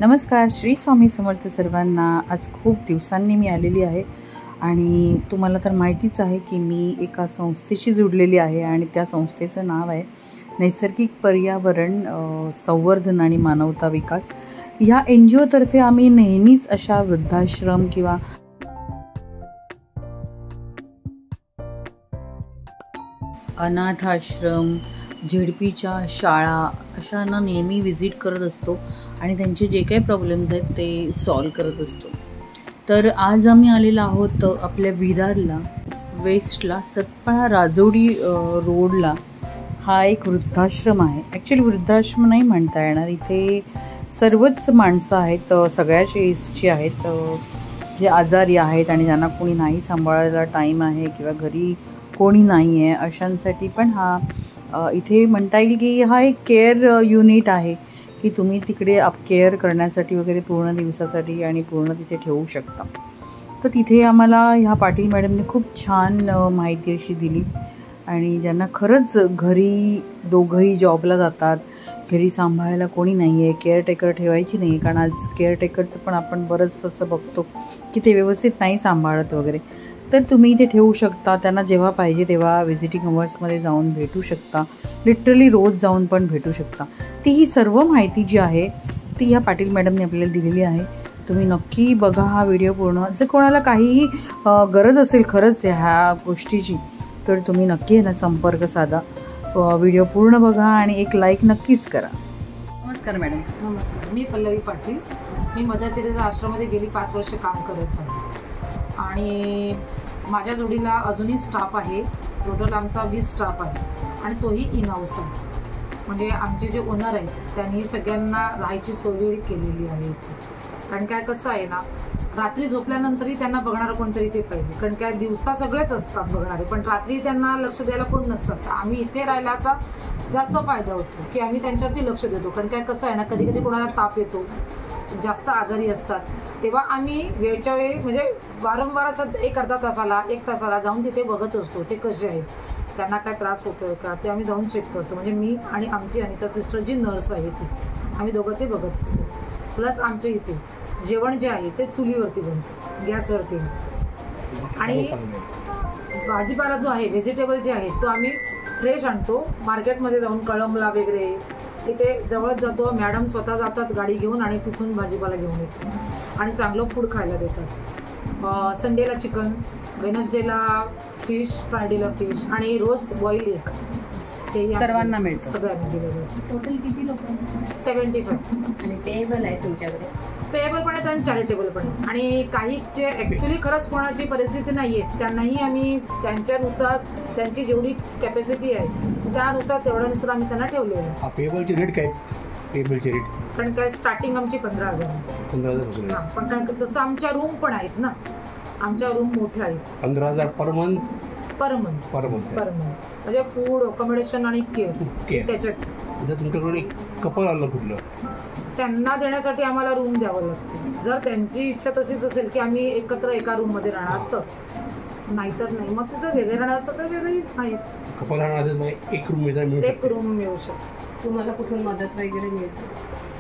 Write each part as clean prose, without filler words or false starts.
नमस्कार, श्री स्वामी समर्थ सर्वांना। आज खूप दिवसांनी मी आलेली आहे आणि तुम्हाला तर माहितीच आहे की मी एका संस्थेशी जुडलेली आहे आणि त्या संस्थेचं नाव आहे नैसर्गिक पर्यावरण संवर्धन आणि मानवता विकास। ह्या NGOतर्फे आम्ही नेहमीच अशा वृद्धाश्रम किंवा अनाथ आश्रम, झेडपीच्या शाळा अशांना नेहमी विजिट करत असतो आणि त्यांचे जे काही प्रॉब्लेम्स आहेत ते सॉल्व करत असतो। तर आज आम्ही आलेलो आहोत आपल्या विरारला, वेस्टला सतपाळा राजोडी रोडला हा एक वृद्धाश्रम आहे। ॲक्च्युली वृद्धाश्रम नाही म्हणता येणार, इथे सर्वच माणसं आहेत, सगळ्याच एजची आहेत, जे आजारी आहेत आणि ज्यांना कोणी नाही सांभाळायला टाईम आहे किंवा घरी कोणी नाही आहे अशांसाठी पण हा इथे म्हणता येईल की हा एक केअर युनिट आहे की तुम्ही तिकडे केअर करण्यासाठी वगैरे पूर्ण दिवसासाठी आणि पूर्ण तिथे ठेवू शकता। तर तिथे आम्हाला ह्या पाटील मॅडमने खूप छान माहिती अशी दिली आणि ज्यांना खरंच घरी दोघंही जॉबला जातात, घरी सांभाळायला कोणी नाही आहे, केअरटेकर ठेवायची नाही, कारण आज केअरटेकरचं पण आपण बरंच असं बघतो की ते व्यवस्थित नाही सांभाळत वगैरे, तर तुम्ही इथे ठेवू शकता। त्यांना जेव्हा पाहिजे तेव्हा व्हिजिटिंग अवर्समध्ये जाऊन भेटू शकता, लिटरली रोज जाऊन पण भेटू शकता। ती ही सर्व माहिती जी आहे ती ह्या पाटील मॅडमने आपल्याला दिलेली आहे। तुम्ही नक्की बघा हा व्हिडिओ पूर्ण। जर कोणाला काहीही गरज असेल खरंच ह्या गोष्टीची तर तुम्ही नक्की यांना संपर्क साधा, व्हिडिओ पूर्ण बघा आणि एक लाईक नक्कीच करा। नमस्कार मॅडम। नमस्कार, मी पल्लवी पाटील। मी मदर तेरेसा आश्रममध्ये गेली 5 वर्ष काम करत आहे आणि माझ्या जोडीला अजूनही स्टाफ आहे। टोटल आमचा 20 स्टाफ आहे आणि तोही इन हाऊस आहे। म्हणजे आमचे जे ओनर आहेत त्यांनी सगळ्यांना राहायची सोय केलेली आहे इथे। कारण काय कसं आहे ना, रात्री झोपल्यानंतरही त्यांना बघणारं कोणतरी ते पाहिजे, कारण काय दिवसा सगळेच असतात बघणारे, पण रात्री त्यांना लक्ष द्यायला कोण नसतात। तर आम्ही इथे राहिल्याचा जास्त फायदा होतो की आम्ही त्यांच्यावरती लक्ष देतो। कारण काय कसं आहे ना, कधी कधी कोणाला ताप येतो, जास्त आजारी असतात, तेव्हा आम्ही वेळच्या वेळी म्हणजे वारंवार असं 1-अर्धा तासाला 1 तासाला जाऊन तिथे बघत असतो ते कसे आहेत, त्यांना काय त्रास होतोय का ते आम्ही जाऊन चेक करतो। म्हणजे मी आणि आमची अनिता सिस्टर जी नर्स आहे ती, आम्ही दोघं ते बघत असतो। प्लस आमच्या इथे जेवण जे आहे ते चुलीवरती बनतं, गॅसवरती, आणि भाजीपाला जो आहे व्हेजिटेबल जे आहे तो आम्ही फ्रेश आणतो मार्केटमध्ये जाऊन, कळंबला वगैरे तिथे जवळच जातो। मॅडम स्वतः जातात गाडी घेऊन आणि तिथून भाजीपाला घेऊन येतात आणि चांगलं फूड खायला देतात। संडेला चिकन, वेनसडेला फिश, फ्रायडेला फिश आणि रोज बॉईल एग ते सर्वांना मिळतं, सगळ्यांना दिलं जातं। टोटल किती लोक? 75। आणि पेएबल आहे तुमच्याकडे? पेएबल पण आहेत आणि चॅरिटेबल पण आहेत, आणि काही जे ॲक्च्युली खरंच कोणाची परिस्थिती नाही आहे त्यांनाही आम्ही त्यांच्यानुसार त्यांची जेवढी कॅपॅसिटी आहे त्यानुसार तेवढ्यानुसार आम्ही त्यांना ठेवलेलं आहे। पेएबलची रेट काय? पेएबलची रेट कारण काय स्टार्टिंग आमची 15,000 आहे। 15,000 हां, पण काय तसं आमच्या रूम पण आहेत ना, आमच्या रूम मोठ्या आहेत। 15,000 पर मंथ? पर मंथ म्हणजे फूड, अकोमोडेशन आणि केअर त्याच्यात। जर तुमच्याकडे कपल आलं कुठलं, त्यांना देण्यासाठी आम्हाला रूम द्यावं लागते। जर त्यांची इच्छा तशीच असेल की आम्ही एकत्र एका रूममध्ये राहणार तर, नाहीतर नाही, मग तिचं वेगळे राहणार असतं तर वेगळीच आहेत। कपल राहणार असेल एक रूम एक रूम मिळू शकते। तुम्हाला कुठून मदत वगैरे मिळते?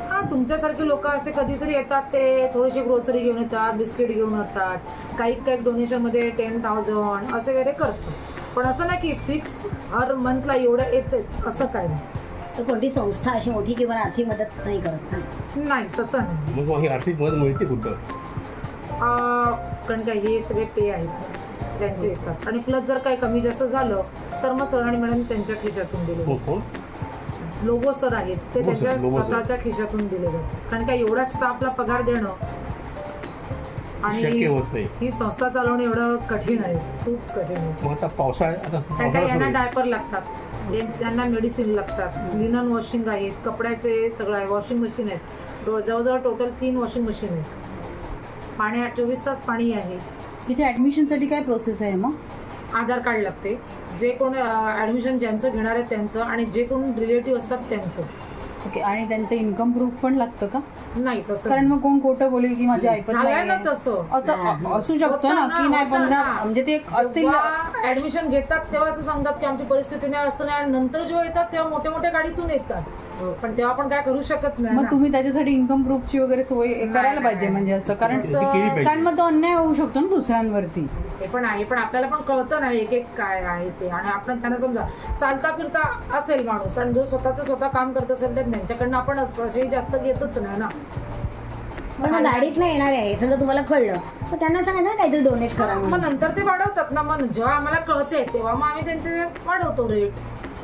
हां, तुमच्यासारखे लोक असे कधीतरी येतात, ते थोडीशी ग्रोसरी घेऊन येतात, बिस्किट घेऊन येतात, काही डोनेशनमध्ये 10,000 असे वगैरे करतात। पण असं नाही की फिक्स हर मंथला एवढं येतेच असं काय नाही। तर कोणती संस्था अशी मोठी किंवा आर्थिक मदत नाही करत? नाही, तसं नाही। मग ही आर्थिक मदत मिळते कुठं? कारण काय हे सगळे पे आहेत त्यांचे येतात, आणि प्लस जर काही कमी जास्त झालं तर मग सर आणि मॅडम त्यांच्या खिशातून दिले। लोगो सर आहेत ते त्यांच्या स्वतःच्या खिशातून दिले जातात। कारण काय एवढ्या स्टाफला पगार देणं आणि ही संस्था चालवणं एवढं कठीण आहे, खूप कठीण आहे। आता पावसाळ्यात कारण काय यांना डायपर लागतात, त्यांना मेडिसिन लागतात, लिनन वॉशिंग आहेत, कपड्याचे सगळं आहे, वॉशिंग मशीन आहेत, जवळजवळ टोटल 3 वॉशिंग मशीन आहेत, पाणी 24 तास पाणी आहे। तिथे ॲडमिशनसाठी काय प्रोसेस आहे? मग आधार कार्ड लागते, जे कोण ॲडमिशन ज्यांचं घेणार आहे त्यांचं आणि जे कोण रिलेटिव्ह असतात त्यांचं. ओके. आणि त्यांचं इन्कम प्रूफ पण लागतं का? नाही तसं, कारण मग कोण खोटं बोलेल की माझी ऐपत झालंय ना नाही तसं. असं असू शकतं ना की नाही 15 म्हणजे ते असतील. ऍडमिशन घेतात तेव्हा असं सांगतात की आमची परिस्थिती नाही असं नाही, आणि नंतर जेव्हा येतात तेव्हा मोठ्या मोठ्या गाडीतून येतात, पण तेव्हा आपण काय करू शकत नाही. मग तुम्ही त्याच्यासाठी इन्कम प्रूफची वगैरे सोय करायला पाहिजे म्हणजे असं, कारण मग तो अन्याय होऊ शकतो ना दुसऱ्यांवरती. हे पण आहे, पण आपल्याला पण कळतं नाही एक एक काय आहे ते. आणि आपण त्यांना समजा चालता फिरता असेल माणूस आणि जो स्वतः काम करत असेल तर त्यांच्याकडनं आपण असे जास्त घेतच नाही ना. पण गाडीत नाही येणार आहे समजा तुम्हाला कळलं तर त्यांना सांगायचं ना काहीतरी डोनेट करा. मग नंतर ते वाढवतात ना. मग जेव्हा आम्हाला कळते तेव्हा मग आम्ही त्यांचे वाढवतो रेट.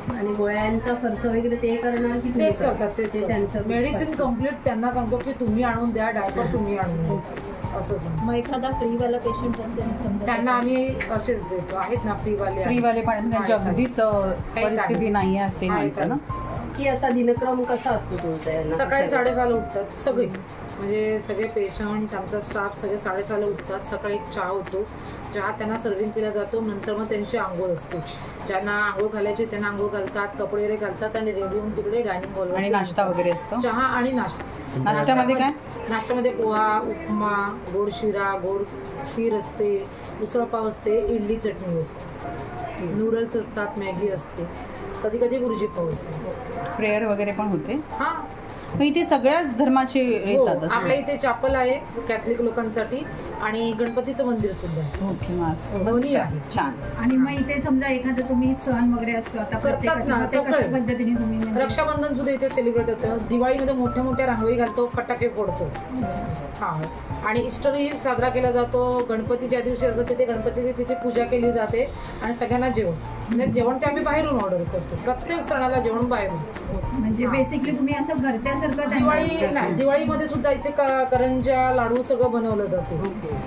आणि गोळ्यांचा खर्च वगैरे ते करणार की तेच करतात, तेच त्यांचं मेडिसिन कम्प्लीट त्यांना सांगतो की तुम्ही आणून द्या, डायपर तुम्ही आणून द्या असं. मग एखादा फ्रीवाला पेशंट असेल त्यांना आम्ही असेच देतो. आहेत ना फ्रीवाले पण त्यांची अगदीच परिस्थिती नाही आहे असे माणसं ना. की असा दिनक्रम कसा असतो तुमचा? सकाळी 6:30 उठतात सगळे, म्हणजे सगळे पेशंट आमचा स्टाफ सगळे 6:30 उठतात. सकाळी चहा होतो, चहा त्यांना सर्व्हिंग केला जातो. नंतर मग त्यांची आंघोळ असते. ज्यांना आंघोळ घालायची त्यांना आंघोळ घालतात, कपडे वगैरे घालतात आणि रेडी होऊन तिकडे डायनिंग हॉल. आणि नाश्ता वगैरे असतो. चहा आणि नाश्ता. नाश्त्यामध्ये काय? नाश्त्यामध्ये पोहा, उपमा, गोड शिरा, गोड खीर असते, उसळपाव असते, इडली चटणी असते, नूडल्स असतात, मॅगी असते, कधी कधी भुर्जी पाव असते. प्रेयर वगैरे पण होते. हा, मग इथे सगळ्याच धर्माचे येतात. आपल्या इथे चॅपल आहे कॅथलिक लोकांसाठी आणि गणपतीचं मंदिर सुद्धा आहे. ओके, मस्त छान. आणि मग इथे समजा एखादा तुम्ही सण वगैरे असतो आता करतात ना सगळे पद्धतीने तुम्ही. रक्षाबंधन सुद्धा इथे सेलिब्रेट होतं. दिवाळीमध्ये मोठ्या मोठ्या रांगोळी घालतो, फटाके फोडतो. हा, आणि इस्टरही साजरा केला जातो. गणपती ज्या दिवशी असतं तिथे गणपतीची तिची पूजा केली जाते आणि सगळ्यांना जेवण, म्हणजे जेवण ते आम्ही बाहेरून ऑर्डर करतो. प्रत्येक सणाला जेवण बाहेरून. म्हणजे बेसिकली तुम्ही असं घरच्या दिवाळीमध्ये सुद्धा इथे करंजा, लाडू सगळं बनवलं जाते.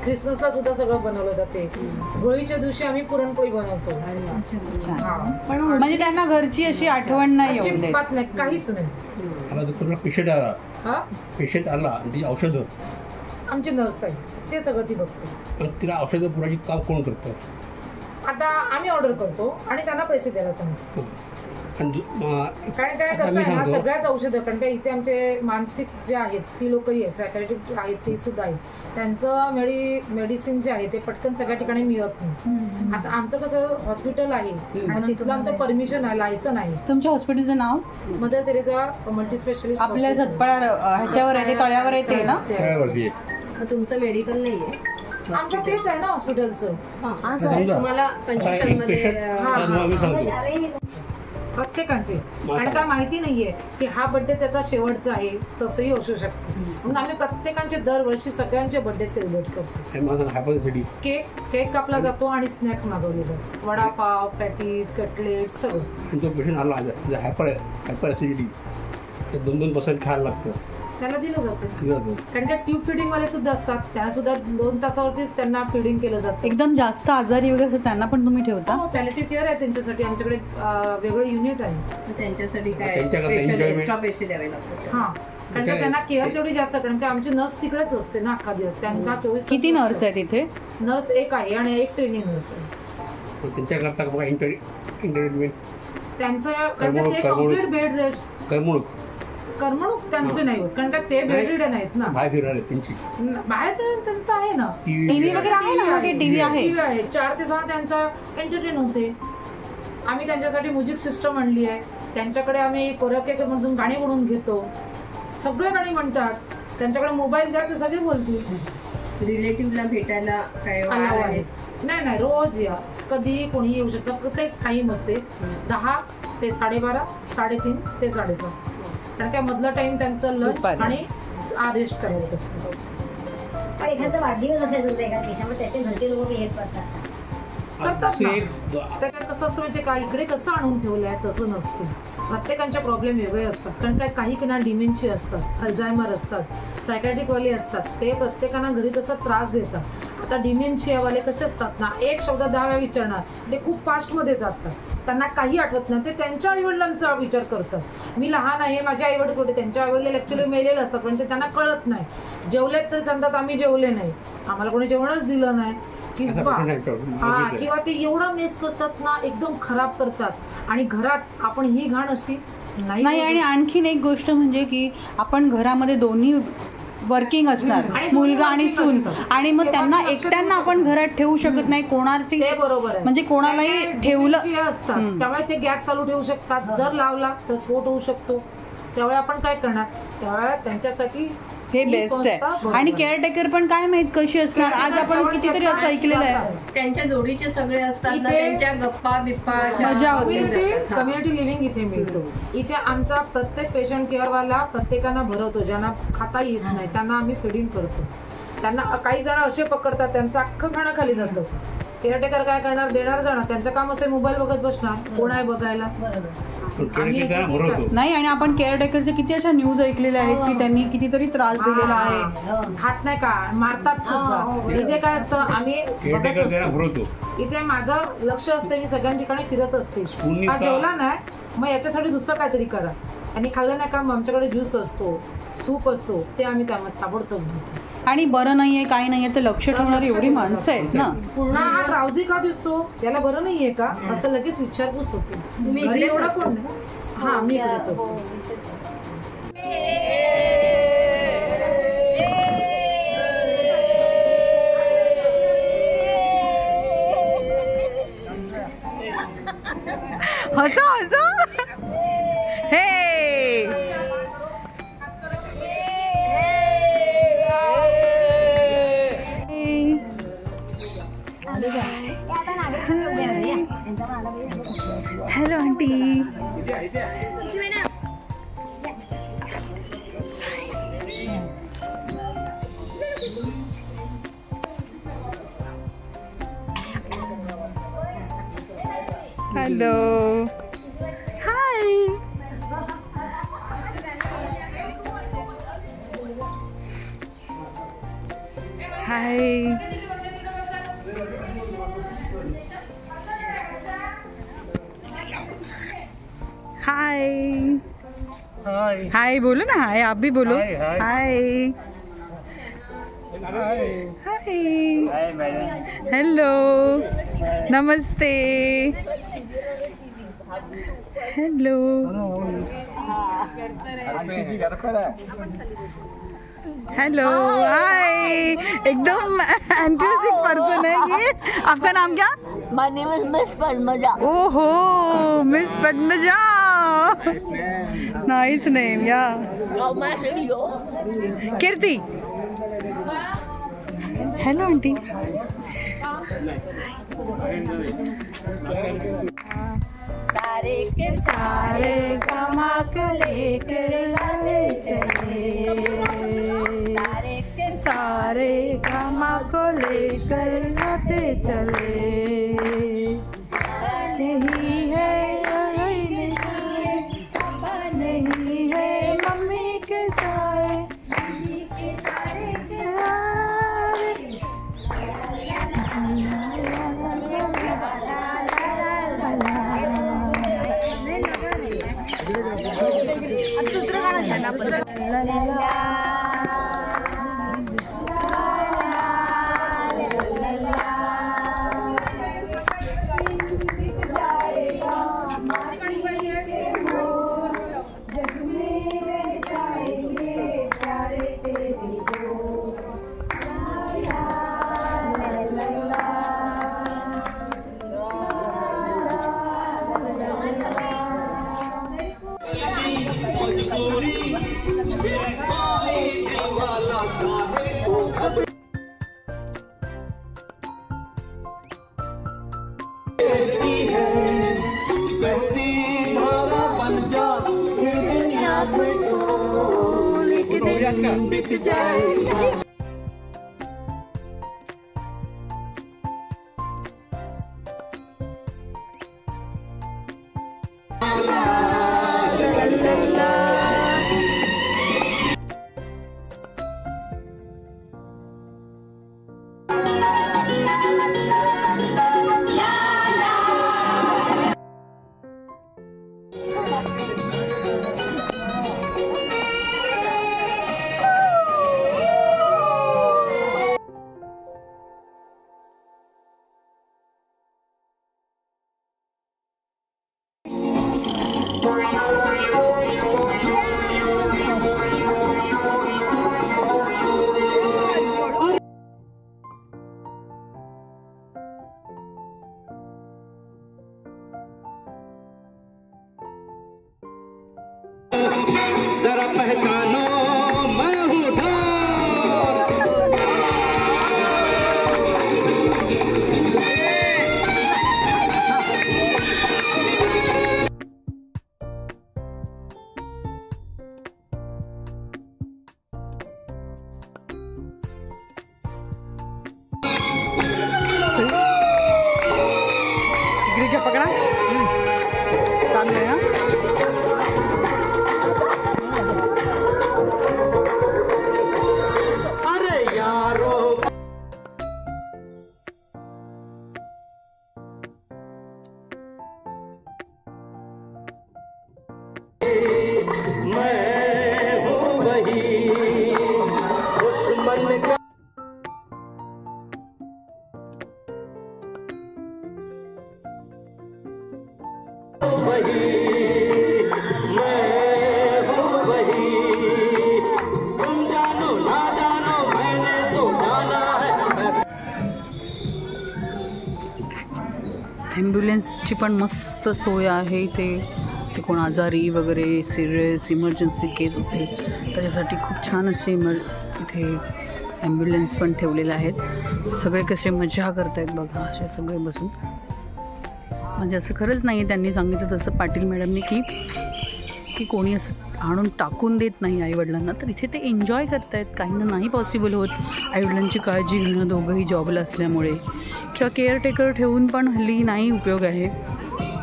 क्रिसमसला सुद्धा सगळं बनवलं जाते. होळीच्या दिवशी आम्ही पुरणपोळी बनवतो. पण म्हणजे त्यांना घरची अशी आठवण नाही येऊ देत. नाही, काहीच नाही. पेशंट आला ती औषधं आमची नर्स आहे, ते सगळं ती बघते. तिला औषधं पुराची काम कोण करतं? आता आम्ही ऑर्डर करतो आणि त्यांना पैसे द्यायला सांगतो. कारण काय कसं आहे ना, सगळ्याच औषधं, कारण काय इथे आमचे मानसिक जे आहेत ती लोकही आहेत, सायकॅट्रिस्ट आहेत ते सुद्धा आहेत. त्यांचं मेडिसिन जे आहे ते पटकन सगळ्या ठिकाणी मिळत नाही. आता आमचं कसं हॉस्पिटल आहे आणि तिथलं आमचं परमिशन आहे, लायसन आहे. तुमच्या हॉस्पिटलचं नाव? Mother Teresa multi specialist. आपल्या झटपळा ह्याच्यावर आहे, तळ्यावर येते ना. तुमचं मेडिकल नाहीये? आमचं तेच आहे ना हॉस्पिटलचं. तुम्हाला प्रत्येकांचे, आणि काय माहिती नाहीये की हा बर्थडे त्याचा शेवटचा आहे, तसंही असू शकतं. म्हणून आम्ही प्रत्येकांचे दरवर्षी सगळ्यांचे बर्थडे सेलिब्रेट करतो. केक कापला जातो आणि स्नॅक्स मागवले जातात. वडापाव, पॅटीज, कटलेट सगळं. पेशंट आला हायपर ऍसिडिटी, 2% खायला लागतं, त्याला दिलं जातं. कारण त्या ट्यूब फिडिंग वाले सुद्धा असतात, त्यांना सुद्धा 2 तासावरतीच त्यांना फिडिंग केलं जातं. एकदम जास्त आजारी वगैरे असं त्यांना पण तुम्ही ठेवता? पॅलेटिव्ह केअर आहे त्यांच्यासाठी, आमच्याकडे वेगळं युनिट आहे. त्यांच्यासाठी काय एक्स्ट्रा पैसे द्यावे लागतात? हा, कारण का त्यांना केअर तेवढी जास्त, कारण की आमची नर्स तिकडेच असते ना अख्खा दिवस. त्यांना 24. किती नर्स आहे तिथे? नर्स एक आहे आणि एक ट्रेनिंग नर्स आहे. त्यांच्याकरता त्यांचं कम्प्लीट बेड रेस्ट करमणूक त्यांचे नाही होत, कारण का ते बेडरिडन आहेत ना. बाहेर त्यांचं आहे ना, टीव्ही वगैरे आहे ना. टीव्ही आहे 4 ते 6 त्यांचा एंटरटेन होते. आम्ही त्यांच्यासाठी म्युझिक सिस्टम आणली आहे. त्यांच्याकडे आम्ही कोराके मधून गाणी म्हणून घेतो, सगळे गाणी म्हणतात. त्यांच्याकडे मोबाईल द्या ते सगळे बोलतील. रिलेटिव्हला भेटायला काय नाही, रोज या, कधी कोणी येऊ शकतं. प्रत्येक टाईम असते 10 ते 12:30, 3:30 ते 6:30. कारण काय मधला टाइम त्यांचं लंच आणि रेस्ट करायचं असतं. पण एखादा वाढदिवस असेल तुमचा एका पेशंटवर, त्याचे घरचे लोक हेल्प करतात ना. त्याच्यात कसं असतं माहिती का, इकडे कसं आणून ठेवलंय तसं नसतं. प्रत्येकांचे प्रॉब्लेम वेगळे असतात. कारण काय काही किंवा डिमेन्शिया असतात, अल्झायमर असतात, सायकॅट्रिकवाले असतात. ते प्रत्येकांना घरी तसा त्रास देतात. आता डिमेन्शियावाले कसे असतात ना, एक शब्द 10 वेळा विचारणार, ते खूप फास्टमध्ये जातात, त्यांना काही आठवत नाही, ते त्यांच्या आईवडिलांचा विचार करतात. मी लहान आहे, माझे आईवडील कुठे, त्यांच्या आईवडील ऍक्च्युली मेलेले असतात, पण ते त्यांना कळत नाही. जेवलेत तर सांगतात आम्ही जेवले नाही, आम्हाला कोणी जेवणच दिलं नाही, किंवा किंवा ते एवढं मेस करतात ना, एकदम खराब करतात. आणि घरात आपण ही घाण अशी नाही. आणि आणखीन एक गोष्ट म्हणजे की आपण घरामध्ये दोन्ही वर्किंग असणार, मुलगा आणि सून, आणि मग त्यांना एकट्यांना आपण घरात ठेवू शकत नाही. कोणाची ते बरोबर आहे, म्हणजे कोणालाही ठेवलं असतात, त्यामुळे ते गॅस चालू ठेवू शकतात, जर लावला तर स्फोट होऊ शकतो. त्यावेळी आपण काय करणार, त्यावेळेला त्यांच्यासाठी हे बेस्ट आहे. आणि केअरटेकर पण काय माहित कशी असणार. आज आपण कितीतरी असं ऐकलेलं आहे, त्यांच्या जोडीचे सगळे असतात ना, त्यांच्या गप्पा बिप्पा मजा होते. कम्युनिटी लिव्हिंग इथे मिळतो. इथे आमचा प्रत्येक पेशंट केअरवाला प्रत्येकांना भरवतो, ज्यांना खाता येत नाही त्यांना आम्ही फीडिंग करतो. त्यांना काही जण असे पकडतात, त्यांचं अख्खं खाणं खाली जातं. केअरटेकर काय करणार, देणार जाणार, त्यांचं काम असेल मोबाईल बघत बसणार, कोण आहे बघायला. नाही, आणि आपण केअरटेकरचे किती अशा न्यूज ऐकलेल्या आहेत की त्यांनी कितीतरी त्रास दिलेला आहे. खात नाही का, मारतात सुद्धा. इथे काय असतं, आम्ही इथे माझं लक्ष असते, मी सगळ्या ठिकाणी फिरत असते. हा जेवला नाही, मग याच्यासाठी दुसरं काहीतरी करा. आणि खाल्लं नाही का, मग आमच्याकडे ज्यूस असतो, सूप असतो, ते आम्ही त्यामध्ये ताबडतोब घेतो. आणि बरं नाहीये, काही नाहीये तर लक्ष ठेवणारी एवढी माणसं आहेत ना. पूर्ण हा ड्राउझी का दिसतो, त्याला बरं नाहीये का, असं लगेच विचारपूस होते. तुम्ही एवढा कोण? हा, मी इकडेच असतो. हसो हसो, हे हॅलो आंटी. हॅलो, हाय. हाय. हाय हाय बोलो ना, हाय आप भी बोलो. हाय हाय, हेलो, नमस्ते, हेलो. हेलो, हाय. एकदम एंथुसियास्टिक पर्सन है ये. आपका नाम क्या? माय नेम इज मिस पद्मजा. ओहो, मिस पद्मजा, नाइस नेम. या कीर्ति. Hello aunty. सारे के सारे गमा को लेकर लाते चले, सारे के सारे गमा को लेकर लाते चले. नहीं है नहीं है मम्मी के सारे. दुसरं गाणं घ्या ना. पहचानो मैं हूँ पकड़ा सामने है अरे यारो मैं हूँ वही दुश्मन का वही मैं हूँ वही तुम जानो ना जानो मैंने तो जाना है। ॲम्ब्युलन्सची पण मस्त सोय आहे इथे. ते कोण आजारी वगैरे सिरियस इमर्जन्सी केस असेल त्याच्यासाठी खूप छान असे इथे ॲम्ब्युलन्स पण ठेवलेले आहेत. सगळे कसे मजा करत आहेत बघा असे सगळे बसून. म्हणजे असं खरंच नाही आहे त्यांनी सांगितलं तसं पाटील मॅडमनी की कोणी असं आणून टाकून देत नाही आईवडिलांना. तर इथे ते एन्जॉय करत आहेत. काहींना नाही पॉसिबल होत आईवडिलांची काळजी घेणं दोघंही जॉबला असल्यामुळे किंवा केअरटेकर ठेवून पण हल्ली नाही उपयोग आहे.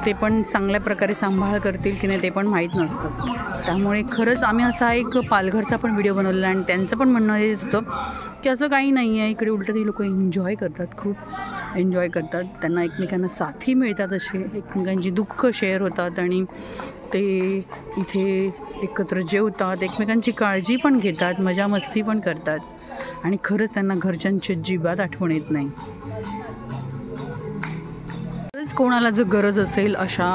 ते पण चांगल्या प्रकारे सांभाळ करतील की नाही ते पण माहीत नसतं. त्यामुळे खरंच आम्ही असा एक पालघरचा पण व्हिडिओ बनवलेला आणि त्यांचं पण म्हणणं हेच होतं की असं काही नाही आहे इकडे. उलटं ती लोक एन्जॉय करतात, खूप एन्जॉय करतात. त्यांना एकमेकांना साथी मिळतात, असे एकमेकांची दुःख शेअर होतात आणि ते इथे एकत्र जेवतात, एकमेकांची काळजी पण घेतात, मजा मस्ती पण करतात आणि खरंच त्यांना घरच्यांची अजिबात आठवण येत नाही. खरंच कोणाला जर गरज असेल अशा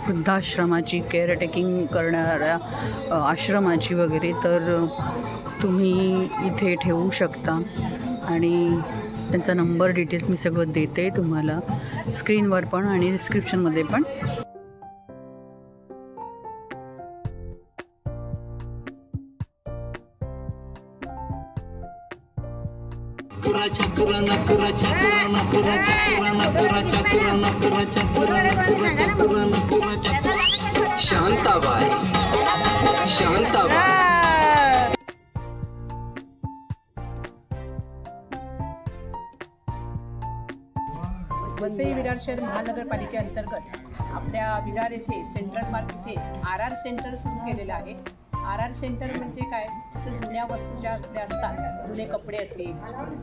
वृद्धाश्रमाची केअरटेकिंग करणाऱ्या आश्रमाची वगैरे तर तुम्ही इथे ठेवू शकता. आणि त्यांचा नंबर डिटेल्स मी सगळं देते तुम्हाला स्क्रीनवर पण आणि डिस्क्रिप्शनमध्ये पण. शांताबाई शांताबाई वसई विरार शहर महानगरपालिकेअंतर्गत आपल्या विरार येथे सेंट्रल मार्क इथे RR सेंटर सुरू केलेलं आहे. RR सेंटर म्हणजे काय तर जुन्या वस्तू ज्या आपल्या असतात, जुने कपडे असतील,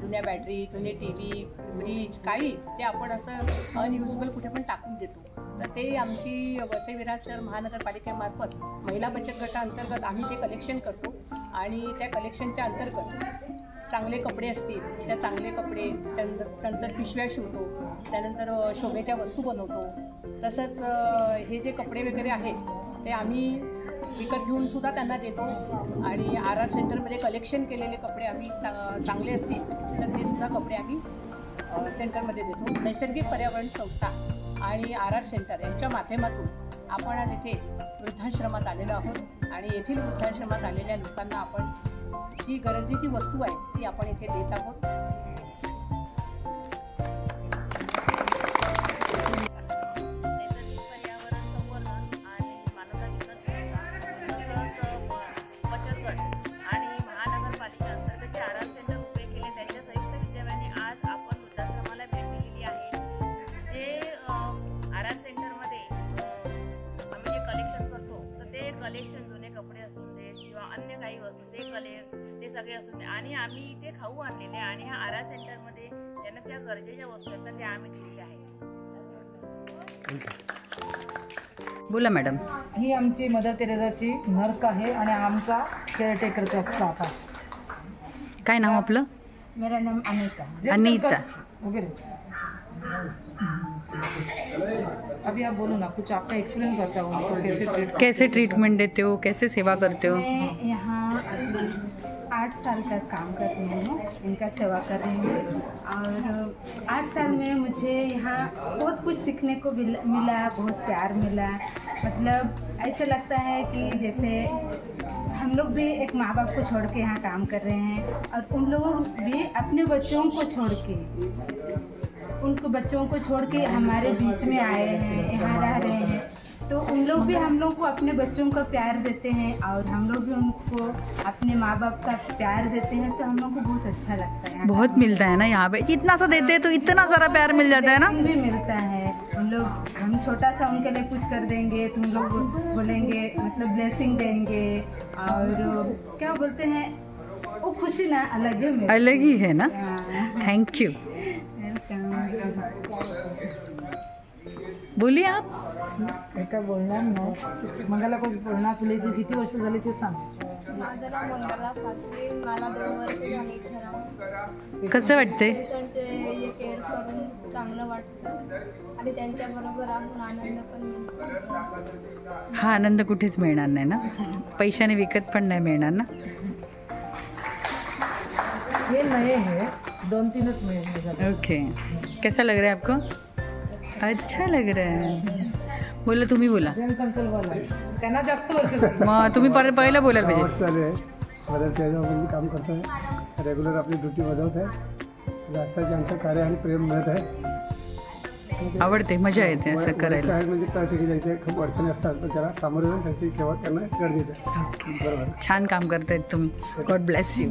जुन्या बॅटरी, जुने TV, फ्रीज, काही जे आपण असं अनयुजेबल कुठे पण टाकून देतो. तर ते आमची वसई विरार शहर महानगरपालिकेमार्फत महिला बचत गटाअंतर्गत आम्ही ते कलेक्शन करतो आणि त्या कलेक्शनच्या अंतर्गत चांगले कपडे असतील त्या चांगले कपडे नंतर पिशव्या शिवतो, त्यानंतर शोभेच्या वस्तू बनवतो. तसंच हे जे कपडे वगैरे आहेत ते आम्ही विकत घेऊन सुद्धा त्यांना देतो आणि RR सेंटरमध्ये कलेक्शन केलेले कपडे आम्ही चांगले असतील तर ते सुद्धा कपडे आम्ही सेंटरमध्ये देतो. नैसर्गिक पर्यावरण संस्था आणि RR सेंटर यांच्या माध्यमातून आपण आज इथे वृद्धाश्रमात आलेलो आहोत आणि येथील वृद्धाश्रमात आलेल्या लोकांना आपण जी गरजेची वस्तू आहे ती आपण इथे देत आहोत. कलेक्शन जुने कपडे असून दे किंवा अन्य काही वस्तू ते सगळे असून दे आणि आम्ही ते खाऊ आणलेले आणि ह्या RR सेंटरमध्ये ज्यांना त्या गरजेच्या वस्तू आहेत त्या आम्ही दिलेल्या आहेत. बोला मॅडम. ही आमची मदर तेरेसाची नर्स आहे आणि आमचा केअरटेकरचा स्टाफ आहे. काय नाव आपलं? मेरा नाम अनीता. अनीता. अभी आप बोलो ना, कुछ आपका एक्सप्लेन करता हूँ उनको कैसे ट्रीटमेंट देते हो, कैसे सेवा करते हो? मैं यहाँ 8 साल का काम कर रही हूँ, इनका सेवा कर रही हूँ और 8 साल में मुझे यहाँ बहुत कुछ सीखने को मिला, बहुत प्यार मिला. मतलब ऐसा लगता है कि जैसे हम लोग भी एक माँ बाप को छोड़ के यहाँ काम कर रहे हैं, और उन लोग भी अपने बच्चों को छोड़ के, उनको बच्चों को छोड़ के हमारे बीच में आए हैं, यहाँ रह रहे हैं। तो उन लोग भी हम लोग को अपने बच्चों का प्यार देते हैं, और हम लोग भी उनको अपने माँ बाप का प्यार देते हैं। तो हम लोग को बहुत अच्छा लगता है। बहुत मिलता है ना यहाँ पे, इतना सा देते हैं तो इतना सारा प्यार मिल जाता है ना। भी मिलता है। उन लोग, हम छोटा सा उनके लिए कुछ कर देंगे तो उन लोग बोलेंगे, मतलब ब्लेसिंग देंगे, और क्या बोलते हैं, वो खुशी ना अलग है, अलग ही है ना। Thank you. बोलिए आप। काय बोलणार नाही. मंगला कोण बोलणार, तुला इथे किती वर्ष झाली ते सांग. माझं मंगला सातवी, मला 2 वर्ष झाली घरात. कसं वाटते? पेशंटचे केअर करून चांगलं वाटतं, आणि त्यांच्याबरोबर आपण आनंद पण मिळतो. हा आनंद कुठेच मिळणार नाही ना, पैशाने विकत पण नाही मिळणार ना. ये नए है, 2-3 महीने. ओके, कैसा लग रहा है आपको? अच्छा लग रहा है. बोला, तुम्ही बोला. त्यांना जास्त वर्ष झाली. मग तुम्ही पहिलं बोलायला पाहिजे. मदर टेरेसामध्ये काम करतो आहे, रेग्युलर आपली ड्युटी बजावत आहे. असं आमचं कार्य आणि प्रेम मिळत आहे. आवडते, मजा येते असं करायला. म्हणजे कळते की ज्यांचे खूप अडचणी असतात तर त्याला सामोरे येऊन त्यांची सेवा करणं गरजेचं आहे. ओके, बरोबर. छान काम करतायत तुम्ही. God bless you.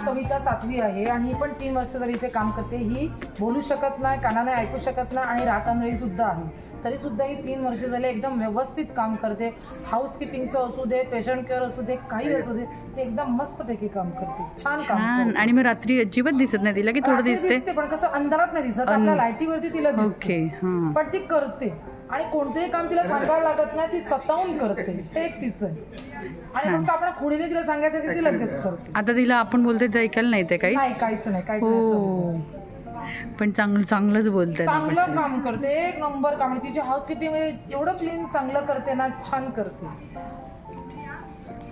सविता 7वी आहे, आणि ही पण 3 वर्ष झाली इथे काम करते. ही बोलू शकत नाही, कानाने ऐकू शकत नाही, आणि रातांधळी सुद्धा आहे. तरी सुद्धा ही 3 वर्ष झाले एकदम व्यवस्थित काम करते. हाऊसकीपिंगचं असू दे, पेशंट केअर असू दे, काही असू दे, ते एकदम मस्तपैकी काम करते. छान काम छान. आणि मग रात्री अजिबात दिसत नाही तिला की थोडं दिसते? पण कसं अंधारात नाही दिसत, आपल्या लाईटीवरती तिला दिसते. ओके, हां. पण ती करते, आणि कोणतेही काम तिला सांगायला लागत नाही, ती स्वतःहून करते. ते एक तिचं आहे. आणि फक्त आपण खोडीने तिला सांगायचं की ती लगेच करते. आता तिला आपण बोलतोय ते ऐकायला नाही ते काही? नाही, काहीच नाही, काहीच हो, नाही. पण चांगलंच बोलतात. चांगलं काम करते, एक नंबर काम. तिची हाऊसकीपिंग एवढं क्लीन चांगलं करते ना, छान करते,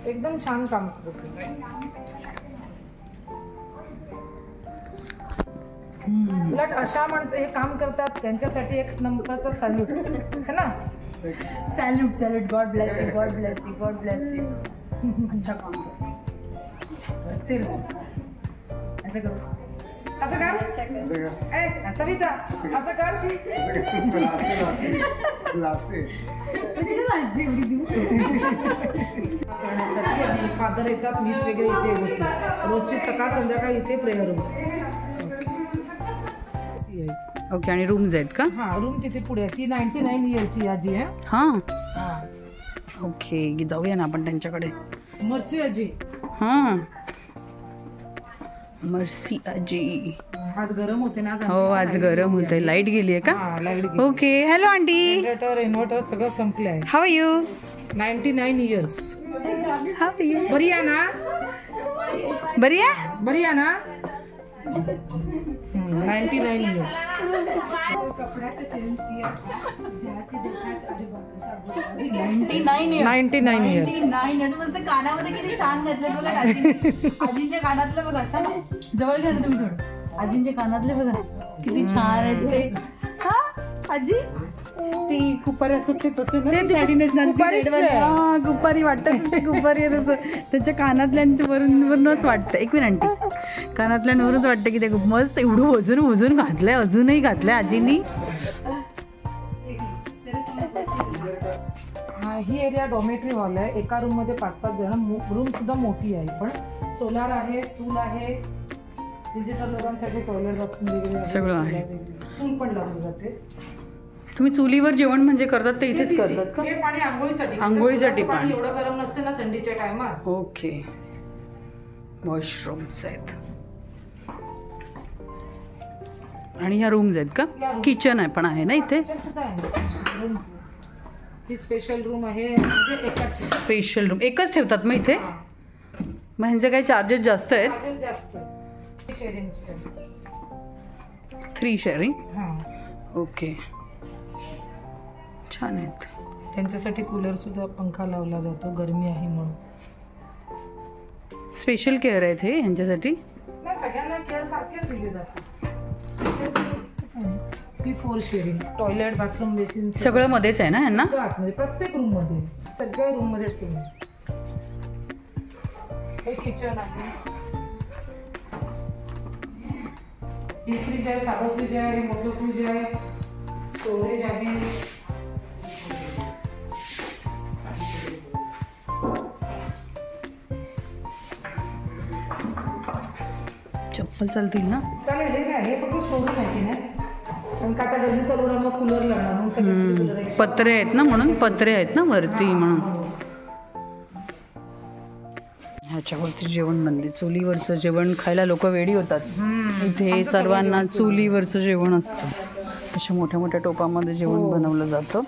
एकदम छान काम करते. उलट अशा माणसं हे काम करतात त्यांच्यासाठी एक नंबरचा सॅल्यूट है ना. Salute salute. God bless you, God bless you, God bless you. अच्छा काम करते. असं कर, असं कर. ए सविता, असं कर. फादर येतात, मिस वगैरे इथे होते. रोजची सकाळ संध्याकाळ इथे प्रेयर होते. ओके, आणि रूम्स आहेत का? हा, रूम तिथे पुढे आहे. ती 99 इयरची आजी आहे. हां, हा. ओके, जाऊया ना आपण त्यांच्याकडे. मर्सी आजी. हां, मर्सी आजी. आज गरम होते ना. हो, आज गरम होते. लाईट गेली आहे का? लाईट गेली. Okay, hello aunty. इन्व्हर्टर सगळं संपले आहे. How are you? 99 years. How are you? बरी आहे ना? बरी आहे? बरी आहे ना? 99 इयर्स. कपड़ा तो चेंज किया, जाके देखा तो अरे बाप रे, सब 99 इयर्स. मस्त कानामध्ये किती छान घातलं बघा. आजींच्या कानातलं बघा, जवळ घ्या ना तुम्ही थोडं. आजींच्या कानातले बघा किती छान आहेत ते. हा आजी, ती कुपारी असत ते तसे ना, कुपारी वाटत ते कुपारी आहे तसं. त्याच्या कानातल्यांवरूनच वाटतं. एक मिनिट आंटी, कानातल्यांवरूनच वाटतं की ते मस्त एवढं वजून घातलंय, अजूनही घातलंय आजींनी. ही एरिया डॉमेटरी हॉल आहे. एका रूम मध्ये 5-5 जण. रूम सुद्धा मोठी आहे, पण सोलार आहे, चूल आहे, डिजिटल लोकांसाठी टॉयलेट बाथरूम वगैरे सगळं आहे. चूल पण लागली जाते. तुम्ही चुलीवर जेवण म्हणजे करतात ते इथेच करतात का? हे पाणी आंघोळीसाठी. आंघोळीसाठी पाणी एवढं गरम नसते ना थंडीच्या टायमात. ओके, वॉशरूम्स आहेत. आणि ह्या रूम्स आहेत का? किचन आहे पण आहे ना इथे? ही स्पेशल रूम आहे, म्हणजे एकाच स्पेशल रूम एकच ठेवतात मग इथे? मग ह्यांचे काही चार्जेस जास्त आहेत? जास्त. 3 शेअरिंग. हां, ओके, छान आहेत. त्यांच्यासाठी कूलर सुद्धा, पंखा लावला जातो, गरमी आहे म्हणून. स्पेशल केअर आहेत हे ह्यांच्यासाठी? नाही, सगळ्यांना केअर सारखेच दिले जाते. 4 शेअरिंग. टॉयलेट, बाथरूम, बेसिन सगळं मध्येच आहे ना ह्यांना? आतमध्ये प्रत्येक रूम मध्ये, सगळ्या रूम मध्ये. हे किचन आहे, डीप फ्रीज आहे, साधं फ्रीज आहे, हे मोठं फ्रीज आहे, स्टोरेज आहे. चप्पल चालतील ना? चालेल. हे काय, हे फक्त स्टोरेज आहे की नाही, कारण का आता गरमी चालू राहणार, मग कूलर लागणार म्हणून सगळे कूलर आहे. पत्रे आहेत ना, म्हणून पत्रे आहेत ना वरती म्हणून. ह्याच्यावरती जेवण बनले. चुलीवरचं जेवण खायला लोक वेडी होतात. इथे सर्वांना चुलीवरचं जेवण असतं. अशा मोठ्या मोठ्या टोपामध्ये जेवण बनवलं जातं.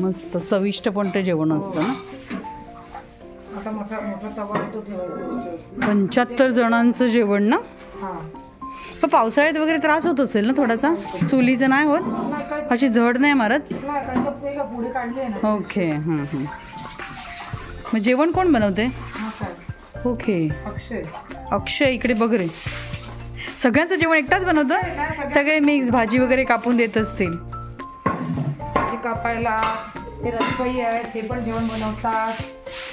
मस्त चविष्ट पण ते जेवण असतं ना. आता मोठा मोठा तवा तो ठेवायचा. 75 जणांचं जेवण ना. पण पावसाळ्यात वगैरे त्रास होत असेल ना थोडासा? चुलीचं नाही होत? अशी झड नाही मारत? पुढे काढले ना. ओके. मग जेवण कोण बनवते? ओके. अक्षय इकडे बघ रे. सगळ्यांचं जेवण एकटाच बनवतं? सगळे मिक्स भाजी वगैरे कापून देत असतील. भाजी कापायला हे रसबाई आहेत, हे पण जेवण बनवतात.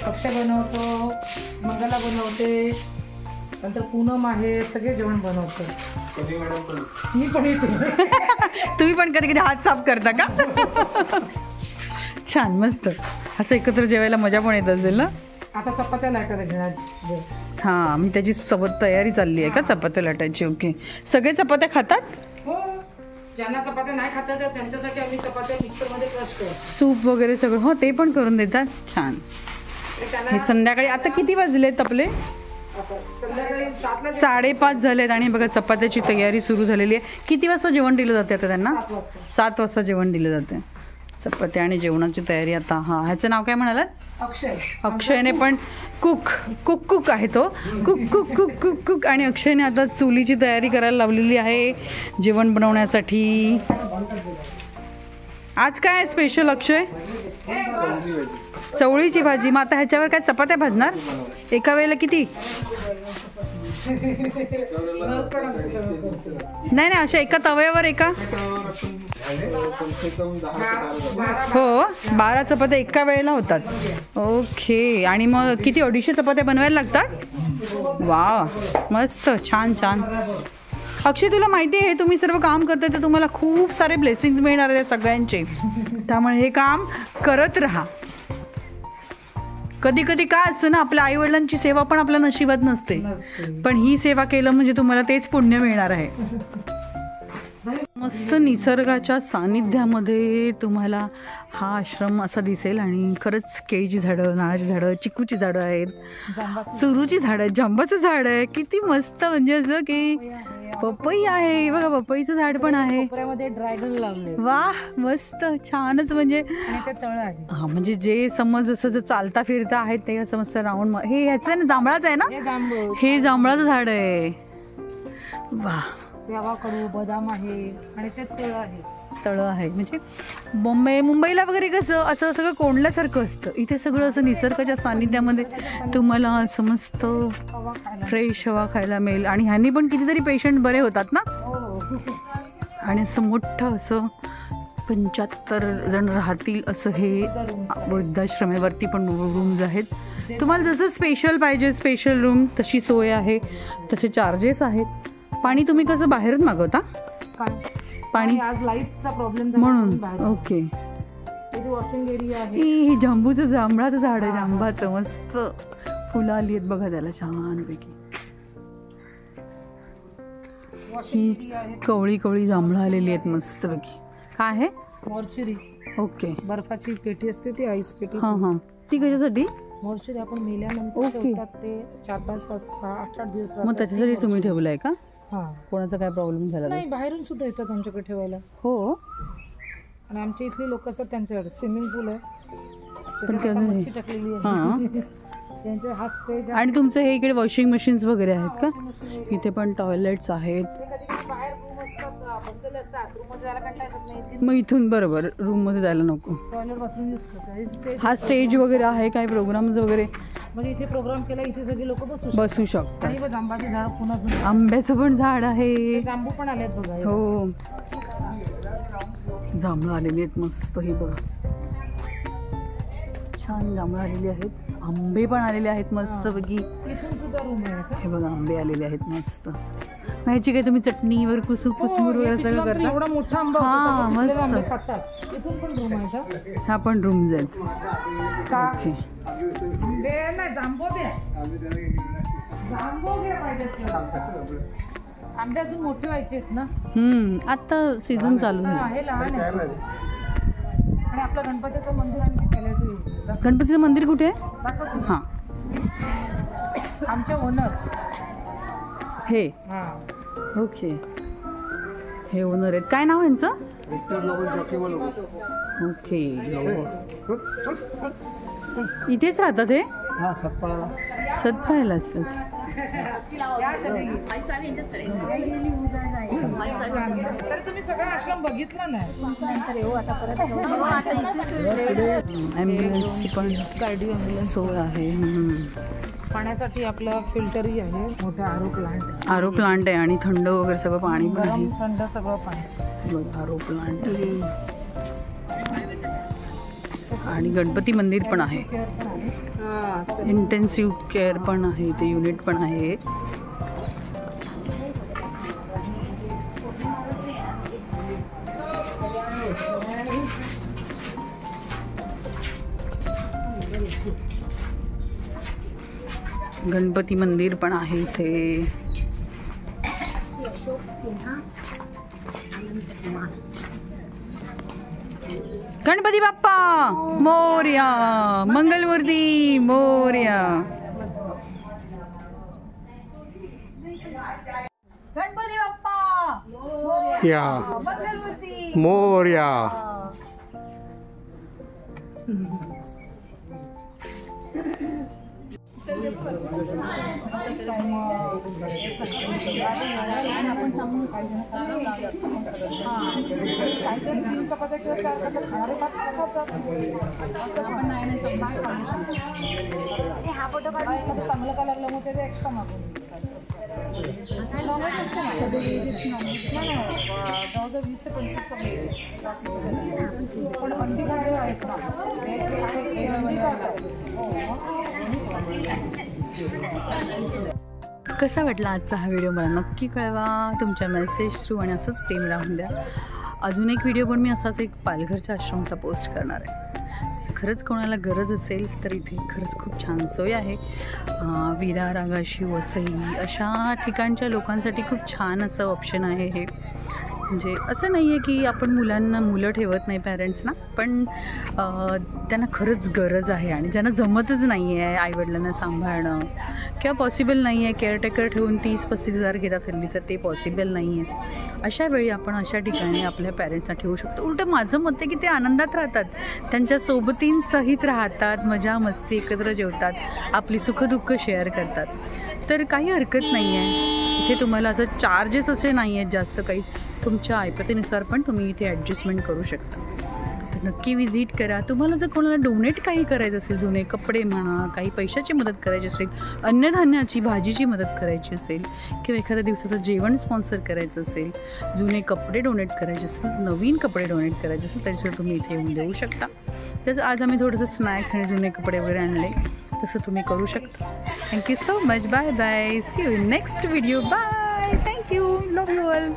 अक्षय बनवतो, मंगला बनवते, नंतर पूनम आहे, सगळे जेवण बनवतात. मी पण येते. तुम्ही पण कधी कधी हात साफ करता का? छान, मस्त. असं एकत्र जेवायला मजा पण येत असेल ना. आता चपात्या लाटायला घेणार. हां, मी त्याची सोबत तयारी चालली आहे का चपात्या लाटायची? ओके. सगळे चपात्या खातात? हो, ज्यांना चपात्या नाही खाता तर त्यांच्यासाठी आम्ही चपात्या मिक्सरमध्ये क्रश करतो. सूप वगैरे सगळं? हो, ते पण करून देतात. छान. हे संध्याकाळी आता किती वाजलेत आपले? संध्याकाळी 5:30 झालेत आणि बघा चपात्याची तयारी सुरू झालेली आहे. किती वाजता जेवण दिलं जाते आता त्यांना? 7 वाजता जेवण दिलं जाते. चपात्या आणि जेवणाची तयारी आता. हां, ह्याचं नाव काय म्हणालात? अक्षय. अक्षयने पण कुक आहे तो. कुक. आणि अक्षयने आता चुलीची तयारी करायला लावलेली आहे जेवण बनवण्यासाठी. आज काय स्पेशल अक्षय? चवळीची भाजी. मग आता ह्याच्यावर काय चपात्या भाजणार? एका वेळेला किती? नाही, अशा एका तव्यावर एका? हो, 12 चपात्या एका वेळेला होतात. ओके. आणि मग किती? 250 चपात्या बनवायला लागतात? वा, मस्त. छान. अक्षय, तुला माहिती आहे तुम्ही सर्व काम करताय तर तुम्हाला खूप सारे ब्लेसिंग्स मिळणार आहेत सगळ्यांचे. त्यामुळे हे काम करत राहा. कधी कधी काय असतं ना, आपल्या आईवडिलांची सेवा पण आपल्या नशिबात नसते, पण ही सेवा केलं म्हणजे तुम्हाला तेच पुण्य मिळणार आहे. मस्त निसर्गाच्या सानिध्यामध्ये तुम्हाला हा आश्रम असा दिसेल. आणि खरंच केळीची झाडं, नारळाची झाडं, चिकूची झाडं आहेत, सुरूची झाडं, जांबाचं झाड आहे. किती मस्त. म्हणजे असं की पपई आहे बघा, पपईचं झाड पण आहे. ड्रॅगन लावले. वा, मस्त. छानच. म्हणजे तळ आहे. हा, म्हणजे जे समज असं जर चालता फिरता आहेत ते असं मस्त राऊंड. हे ह्याचं ना, जांभळाचं आहे ना? हे जांभळाचं झाड आहे. वा. कडू बदाम आहे आणि ते तळं आहे. म्हणजे मुंबईला वगैरे कसं असं सगळं कोंडल्यासारखं असतं. इथे सगळं असं निसर्गाच्या सानिध्यामध्ये तुम्हाला असं मस्त फ्रेश हवा खायला मिळेल. आणि ह्यांनी पण कितीतरी पेशंट बरे होतात ना. आणि असं मोठं असं 75 जण राहतील असं हे वृद्धाश्रम आहे. वरती पण रूम्स आहेत. तुम्हाला जसं स्पेशल पाहिजे स्पेशल रूम तशी सोय आहे, तसे चार्जेस आहेत. पाणी तुम्ही कसं बाहेरून मागवता? पाणी आज लाईटचा प्रॉब्लेम म्हणून. ओके. वॉशिंग एरिया आहे. हे जांबूचं जांभळाचं झाड आहे. जांबाचं मस्त फुलं आली आहेत बघा त्याला छानपैकी. ही कवळी जांभळं आलेली आहेत मस्तपैकी. काय आहे? मॉर्चरी. ओके. बर्फाची पेटी असते ती, आईस पेटी. हां. ती कशासाठी? मॉर्चरी आपण मेल्यानंतर ठेवतात ते 4, 5, 6, 8 दिवस. मग त्याच्यासाठी तुम्ही ठेवलंय का? हां. कोणाचा काय प्रॉब्लेम झाला नाही, बाहेरून सुद्धा येतात आमच्याकडे ठेवायला. हो. आणि आमच्या इथली लोक असतात त्यांच्याकडे स्विमिंग पूल आहे, पण टाकलेली आहे. त्यांचे हा स्टेज. आणि तुमचं हे इकडे वॉशिंग मशीन्स वगैरे आहेत का? इथे पण टॉयलेट्स आहेत. मग इथून बरोबर रूम मध्ये जायला नको. हा स्टेज वगैरे आहे, काय प्रोग्राम्स वगैरे म्हणजे इथे प्रोग्राम केला, इथे सगळे लोक बसू शकतात. जांबाचे झाड, पुन्हा आंब्याचं पण झाड आहे. जांबू पण आलेत बघा. हो, जांभळं आलेली आहेत मस्त. ही बघा छान जांभळं आलेली आहेत. आंबे पण आलेले आहेत मस्त पैकी. इथून तुझा रूम आहे का? हे बघा आंबे आलेले आहेत मस्त. ह्याची काय तुम्ही चटणी वर कुसूर वगैरे सगळं करता? एवढा मोठा आंबा हा मस्त. आंबे खातात. इथून पण रूम आहे का? हा पण रूम्स आहेत. ओके. आंबे नाही जांबो दे. जांबो घे पाहिजे. आंबे अजून मोठे व्हायचे आहेत ना. आता सीझन चालू आहे. हे लहान आहे. आणि आपलं गणपतीचं मंदिर आणखी केलं. गणपतीचं मंदिर कुठे आहे? हां आमचे ओनर हे. ओके. हे ओनर आहेत. काय नाव यांचं? ओके. इथेच राहतात हे? हां सतपाळ्यालाच. तर तुम्ही सगळं आश्रम बघितला नाही. ॲम्ब्युलन्सची पण कार्डिओ ॲम्ब्युलन्स सोय आहे. पाण्यासाठी आपलं फिल्टरही आहे. मोठा आरो प्लांट आहे आणि थंड वगैरे सगळं पाणी पण आहे. थंड सगळं पाणी. बघ आरो प्लांट आणि गणपती मंदिर पण आहे. इंटेन्सिव्ह केअर पण आहे. ते युनिट पण आहे. गणपती मंदिर पण आहे इथे. गणपती बाप्पा मोरया. मंगलमूर्ती मोरया. गणपती बाप्पा या मंगलमूर्ती मोरया. चांगलं का लागलं मग ते एक्स्ट्रा मागून जवळजवळ 20 ते 25 पण अंडी खाणे आहेत ना. कसा वाटला आजचा हा व्हिडिओ मला नक्की कळवा. तुमच्या मेसेज थ्रू आणि असंच प्रेम राहून द्या. अजून एक व्हिडिओ पण मी असाच एक पालघरच्या आश्रमचा पोस्ट करणार आहे. खरंच कोणाला गरज असेल तर इथे खरंच खूप छान सोय आहे. विरार, आगाशी, वसई अशा ठिकाणच्या लोकांसाठी खूप छान असं ऑप्शन आहे हे. म्हणजे असं नाही आहे की आपण मुलं ठेवत नाही पॅरेंट्सना, पण त्यांना खरंच गरज आहे आणि ज्यांना जमतच नाही आहे आईवडिलांना सांभाळणं किंवा पॉसिबल नाही आहे, केअरटेकर ठेवून 30-35 हजार घेतात हल्ली, तर ते पॉसिबल नाही आहे. अशा वेळी आपण अशा ठिकाणी आपल्या पॅरेंट्सना ठेवू शकतो. उलटं माझं मत आहे की ते आनंदात राहतात, त्यांच्या सोबतींसहित राहतात, मजा मस्ती एकत्र जेवतात, आपली सुखदुःख शेअर करतात, तर काही हरकत नाही आहे. इथे तुम्हाला असं चार्जेस असे नाही आहेत जास्त काही, तुमच्या ऐपतीनुसार पण तुम्ही इथे ॲडजस्टमेंट करू शकता. तर नक्की विजिट करा. तुम्हाला जर कोणाला डोनेट काही करायचं असेल, जुने कपडे म्हणा, काही पैशाची मदत करायची असेल, अन्नधान्याची भाजीची मदत करायची असेल किंवा एखाद्या दिवसाचं जेवण स्पॉन्सर करायचं असेल, जुने कपडे डोनेट करायचे असेल, नवीन कपडे डोनेट करायचे असेल, तरीसुद्धा तुम्ही इथे येऊन देऊ शकता. तसं आज आम्ही थोडंसं स्नॅक्स आणि जुने कपडे वगैरे आणले, तसं तुम्ही करू शकता. Thank you so much. Bye bye. See you in next video. Bye. Thank you. Love you all.